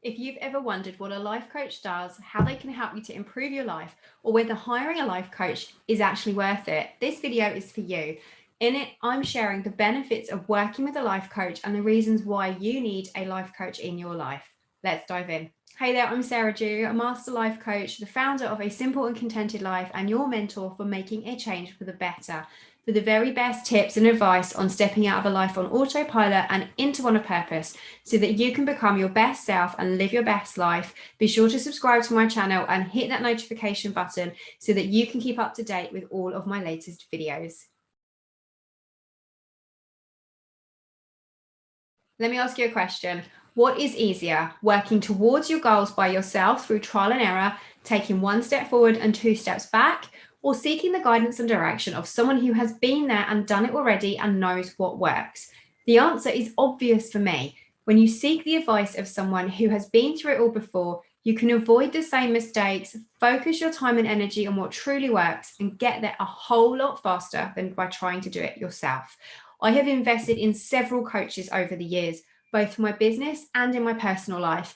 If you've ever wondered what a life coach does, how they can help you to improve your life, or whether hiring a life coach is actually worth it, this video is for you. In it, I'm sharing the benefits of working with a life coach and the reasons why you need a life coach in your life. Let's dive in. Hey there, I'm Sarah Dew, a master life coach, the founder of A Simple and Contented Life, and your mentor for making a change for the better. For the very best tips and advice on stepping out of a life on autopilot and into one of purpose, so that you can become your best self and live your best life, be sure to subscribe to my channel and hit that notification button so that you can keep up to date with all of my latest videos. Let me ask you a question. What is easier, working towards your goals by yourself through trial and error, taking one step forward and two steps back, or seeking the guidance and direction of someone who has been there and done it already and knows what works? The answer is obvious for me. When you seek the advice of someone who has been through it all before, you can avoid the same mistakes, focus your time and energy on what truly works, and get there a whole lot faster than by trying to do it yourself. I have invested in several coaches over the years, both for my business and in my personal life.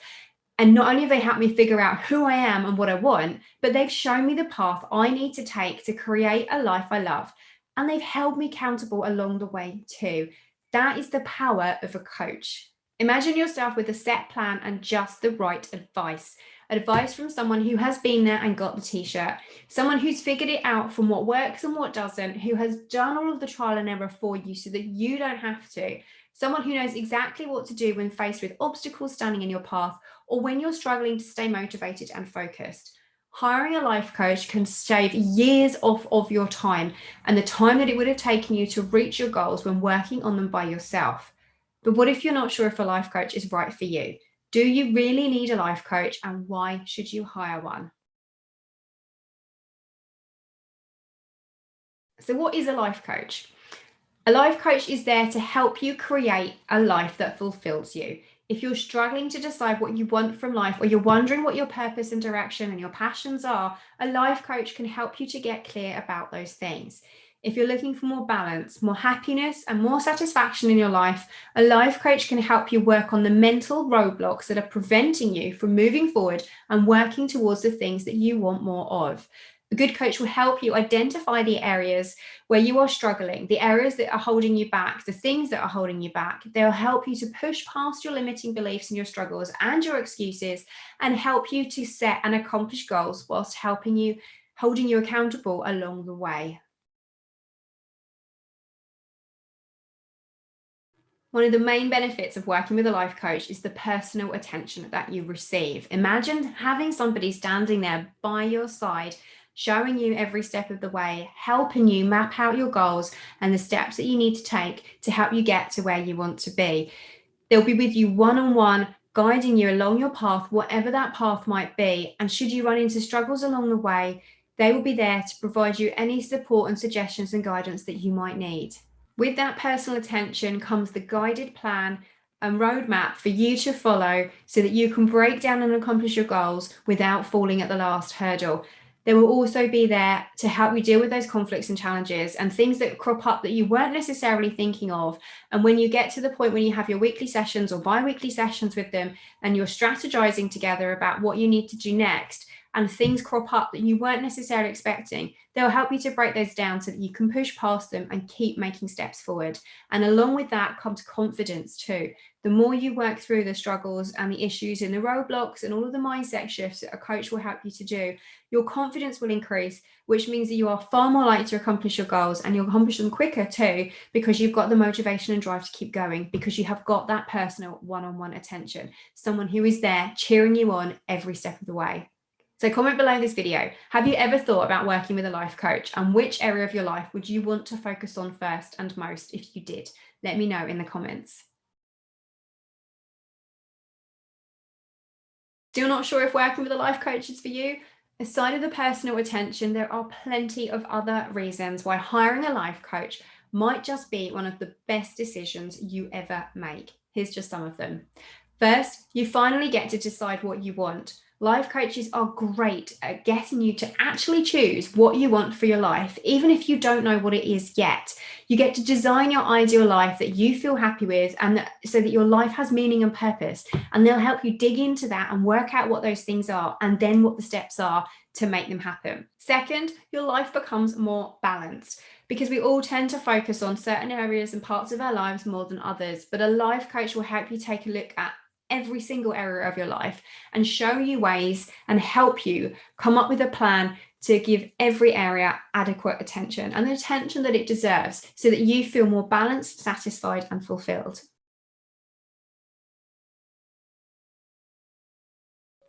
And not only have they helped me figure out who I am and what I want, but they've shown me the path I need to take to create a life I love. And they've held me accountable along the way too. That is the power of a coach. Imagine yourself with a set plan and just the right advice. Advice from someone who has been there and got the t-shirt. Someone who's figured it out from what works and what doesn't, who has done all of the trial and error for you so that you don't have to. Someone who knows exactly what to do when faced with obstacles standing in your path or when you're struggling to stay motivated and focused. Hiring a life coach can shave years off of your time and the time that it would have taken you to reach your goals when working on them by yourself. But what if you're not sure if a life coach is right for you? Do you really need a life coach, and why should you hire one? So what is a life coach? A life coach is there to help you create a life that fulfills you. If you're struggling to decide what you want from life, or you're wondering what your purpose and direction and your passions are, a life coach can help you to get clear about those things. If you're looking for more balance, more happiness, and more satisfaction in your life, a life coach can help you work on the mental roadblocks that are preventing you from moving forward and working towards the things that you want more of. A good coach will help you identify the areas where you are struggling, the areas that are holding you back, the things that are holding you back. They'll help you to push past your limiting beliefs and your struggles and your excuses, and help you to set and accomplish goals whilst holding you accountable along the way. One of the main benefits of working with a life coach is the personal attention that you receive. Imagine having somebody standing there by your side, showing you every step of the way, helping you map out your goals and the steps that you need to take to help you get to where you want to be. They'll be with you one-on-one, guiding you along your path, whatever that path might be. And should you run into struggles along the way, they will be there to provide you any support and suggestions and guidance that you might need. With that personal attention comes the guided plan and roadmap for you to follow so that you can break down and accomplish your goals without falling at the last hurdle. They will also be there to help you deal with those conflicts and challenges and things that crop up that you weren't necessarily thinking of. And when you get to the point when you have your weekly sessions or bi-weekly sessions with them and you're strategizing together about what you need to do next, and things crop up that you weren't necessarily expecting, they'll help you to break those down so that you can push past them and keep making steps forward. And along with that comes confidence too. The more you work through the struggles and the issues and the roadblocks and all of the mindset shifts that a coach will help you to do, your confidence will increase, which means that you are far more likely to accomplish your goals, and you'll accomplish them quicker too, because you've got the motivation and drive to keep going, because you have got that personal one-on-one attention, someone who is there cheering you on every step of the way. So comment below this video. Have you ever thought about working with a life coach, and which area of your life would you want to focus on first and most if you did? Let me know in the comments. Still not sure if working with a life coach is for you? Aside of the personal attention, there are plenty of other reasons why hiring a life coach might just be one of the best decisions you ever make. Here's just some of them. First, you finally get to decide what you want. Life coaches are great at getting you to actually choose what you want for your life, even if you don't know what it is yet. You get to design your ideal life that you feel happy with, so that your life has meaning and purpose. And they'll help you dig into that and work out what those things are and then what the steps are to make them happen. Second, your life becomes more balanced because we all tend to focus on certain areas and parts of our lives more than others. But a life coach will help you take a look at every single area of your life and show you ways and help you come up with a plan to give every area adequate attention and the attention that it deserves so that you feel more balanced, satisfied, and fulfilled.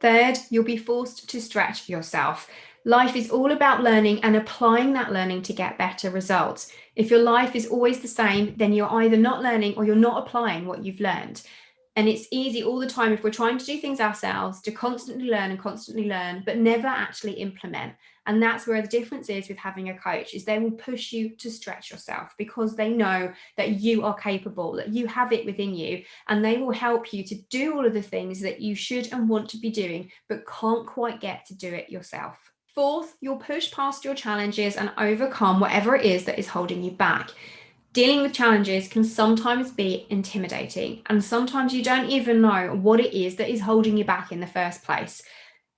Third, you'll be forced to stretch yourself. Life is all about learning and applying that learning to get better results. If your life is always the same, then you're either not learning or you're not applying what you've learned. And it's easy all the time, if we're trying to do things ourselves, to constantly learn, but never actually implement. And that's where the difference is with having a coach, is they will push you to stretch yourself because they know that you are capable, that you have it within you, and they will help you to do all of the things that you should and want to be doing, but can't quite get to do it yourself. Fourth, you'll push past your challenges and overcome whatever it is that is holding you back. Dealing with challenges can sometimes be intimidating, and sometimes you don't even know what it is that is holding you back in the first place,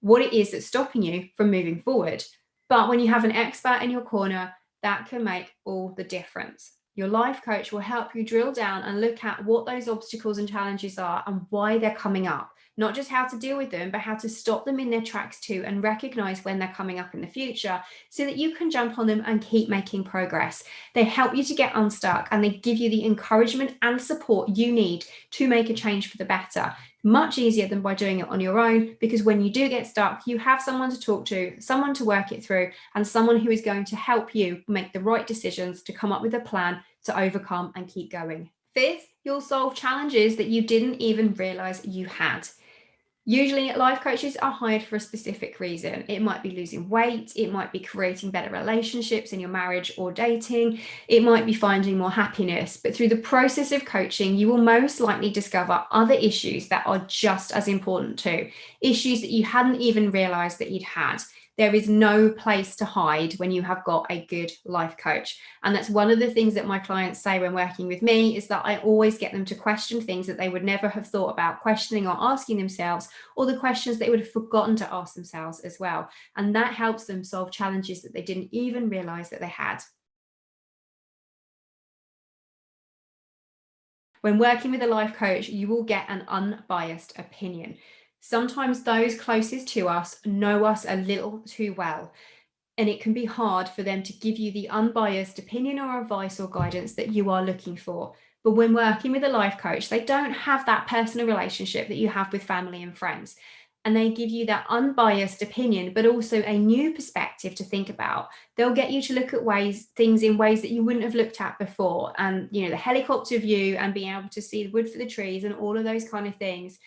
what it is that's stopping you from moving forward. But when you have an expert in your corner, that can make all the difference. Your life coach will help you drill down and look at what those obstacles and challenges are and why they're coming up. Not just how to deal with them, but how to stop them in their tracks too and recognize when they're coming up in the future so that you can jump on them and keep making progress. They help you to get unstuck and they give you the encouragement and support you need to make a change for the better. Much easier than by doing it on your own, because when you do get stuck, you have someone to talk to, someone to work it through, and someone who is going to help you make the right decisions to come up with a plan to overcome and keep going. Fifth, you'll solve challenges that you didn't even realize you had. Usually, life coaches are hired for a specific reason. It might be losing weight, it might be creating better relationships in your marriage or dating, it might be finding more happiness. But through the process of coaching, you will most likely discover other issues that are just as important too, issues that you hadn't even realized that you'd had. There is no place to hide when you have got a good life coach. And that's one of the things that my clients say when working with me, is that I always get them to question things that they would never have thought about questioning or asking themselves, or the questions they would have forgotten to ask themselves as well. And that helps them solve challenges that they didn't even realize that they had. When working with a life coach, you will get an unbiased opinion. Sometimes those closest to us know us a little too well, and it can be hard for them to give you the unbiased opinion or advice or guidance that you are looking for. But when working with a life coach, they don't have that personal relationship that you have with family and friends. And they give you that unbiased opinion, but also a new perspective to think about. They'll get you to look at things in ways that you wouldn't have looked at before. And, the helicopter view and being able to see the wood for the trees and all of those kind of things.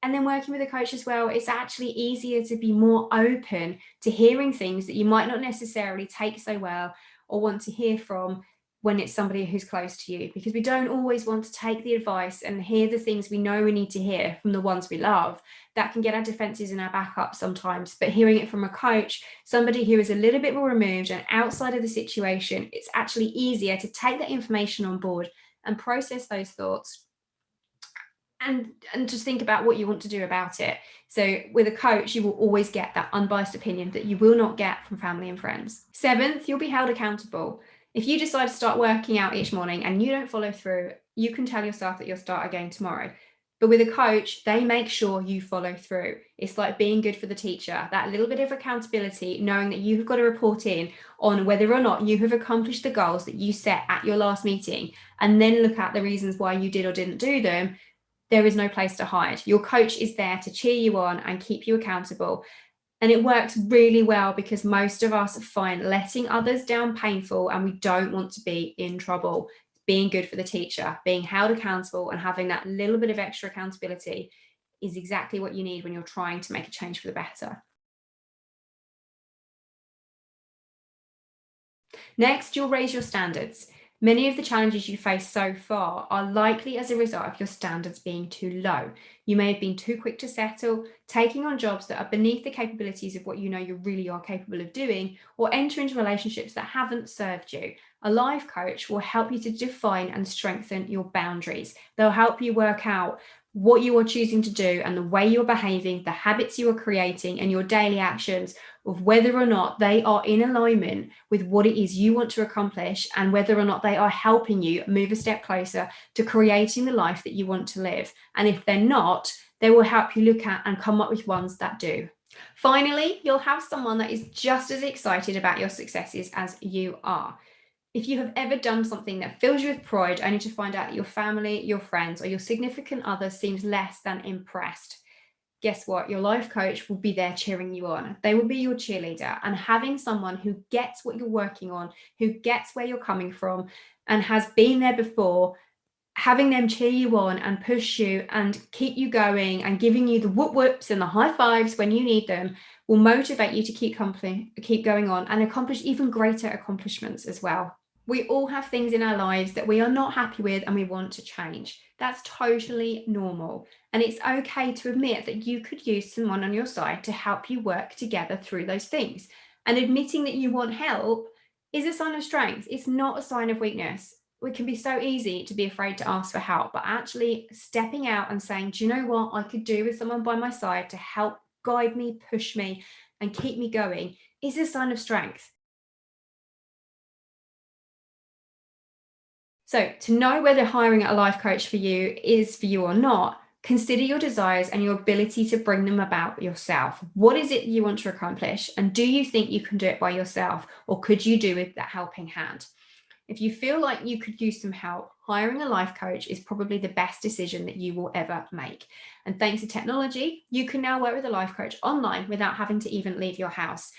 And then working with a coach as well, it's actually easier to be more open to hearing things that you might not necessarily take so well or want to hear from when it's somebody who's close to you, because we don't always want to take the advice and hear the things we know we need to hear from the ones we love. That can get our defenses and our back up sometimes. But hearing it from a coach, somebody who is a little bit more removed and outside of the situation, it's actually easier to take that information on board and process those thoughts and just think about what you want to do about it. So with a coach, you will always get that unbiased opinion that you will not get from family and friends. Seventh, you'll be held accountable. If you decide to start working out each morning and you don't follow through, you can tell yourself that you'll start again tomorrow. But with a coach, they make sure you follow through. It's like being good for the teacher, that little bit of accountability, knowing that you've got to report in on whether or not you have accomplished the goals that you set at your last meeting, and then look at the reasons why you did or didn't do them. There is no place to hide. Your coach is there to cheer you on and keep you accountable. And it works really well because most of us find letting others down painful, and we don't want to be in trouble. Being good for the teacher, being held accountable, and having that little bit of extra accountability is exactly what you need when you're trying to make a change for the better. Next, you'll raise your standards. Many of the challenges you face so far are likely as a result of your standards being too low. You may have been too quick to settle, taking on jobs that are beneath the capabilities of what you know you really are capable of doing, or enter into relationships that haven't served you. A life coach will help you to define and strengthen your boundaries. They'll help you work out what you are choosing to do and the way you're behaving, the habits you are creating, and your daily actions, of whether or not they are in alignment with what it is you want to accomplish, and whether or not they are helping you move a step closer to creating the life that you want to live. And if they're not, they will help you look at and come up with ones that do. Finally, you'll have someone that is just as excited about your successes as you are. If you have ever done something that fills you with pride, only to find out that your family, your friends, or your significant other seems less than impressed, guess what? Your life coach will be there cheering you on. They will be your cheerleader. And having someone who gets what you're working on, who gets where you're coming from, and has been there before, having them cheer you on and push you and keep you going and giving you the whoop whoops and the high fives when you need them, will motivate you to keep going on and accomplish even greater accomplishments as well. We all have things in our lives that we are not happy with and we want to change. That's totally normal. And it's okay to admit that you could use someone on your side to help you work together through those things. And admitting that you want help is a sign of strength. It's not a sign of weakness. It can be so easy to be afraid to ask for help, but actually stepping out and saying, do you know what I could do with someone by my side to help guide me, push me, and keep me going is a sign of strength. So, to know whether hiring a life coach for you is for you or not, consider your desires and your ability to bring them about yourself. What is it you want to accomplish? And do you think you can do it by yourself? Or could you do with that helping hand? If you feel like you could use some help, hiring a life coach is probably the best decision that you will ever make. And thanks to technology, you can now work with a life coach online without having to even leave your house.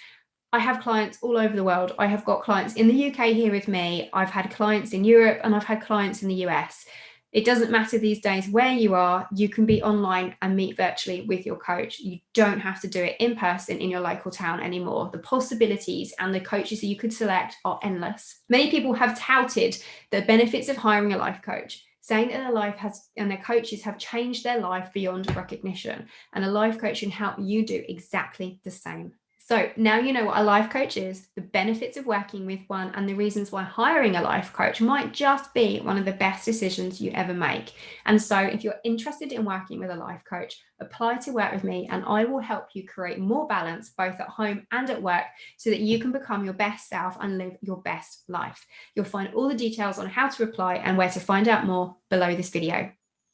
I have clients all over the world. I have got clients in the UK here with me. I've had clients in Europe and I've had clients in the US. It doesn't matter these days where you are, you can be online and meet virtually with your coach. You don't have to do it in person in your local town anymore. The possibilities and the coaches that you could select are endless. Many people have touted the benefits of hiring a life coach, saying that their life has and their coaches have changed their life beyond recognition. And a life coach can help you do exactly the same. So now you know what a life coach is, the benefits of working with one, and the reasons why hiring a life coach might just be one of the best decisions you ever make. And so if you're interested in working with a life coach, apply to work with me and I will help you create more balance both at home and at work so that you can become your best self and live your best life. You'll find all the details on how to apply and where to find out more below this video.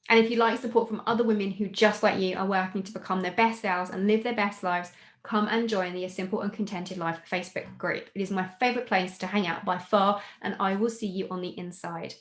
And if you'd like support from other women who, just like you, are working to become their best selves and live their best lives, come and join the A Simple and Contented Life Facebook group. It is my favorite place to hang out by far, and I will see you on the inside.